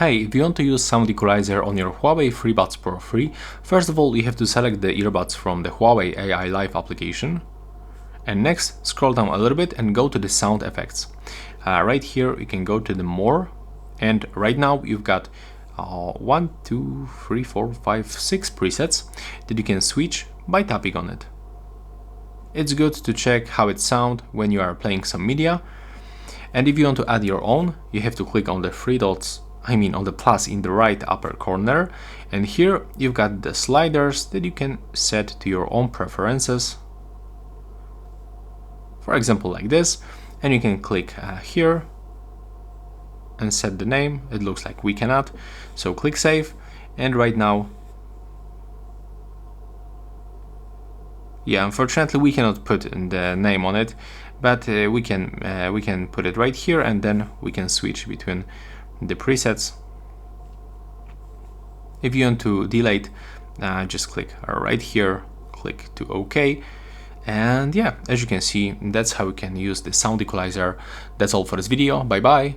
Hey, if you want to use sound equalizer on your Huawei FreeBuds Pro 3, first of all you have to select the earbuds from the Huawei AI Live application. And next, scroll down a little bit and go to the sound effects. Right here you can go to the more, and right now you've got 1, 2, 3, 4, 5, 6 presets that you can switch by tapping on it. It's good to check how it sounds when you are playing some media, and if you want to add your own, you have to click on the three dots, on the plus in the right upper corner, and here you've got the sliders that you can set to your own preferences. For example, like this, and you can click here and set the name. It looks like we cannot, so click save, and right now, yeah, unfortunately we cannot put the name on it, but we can put it right here, and then we can switch between the presets. If you want to delete, just click right here, click to OK, and yeah, as you can see, that's how you can use the sound equalizer. That's all for this video. Bye bye.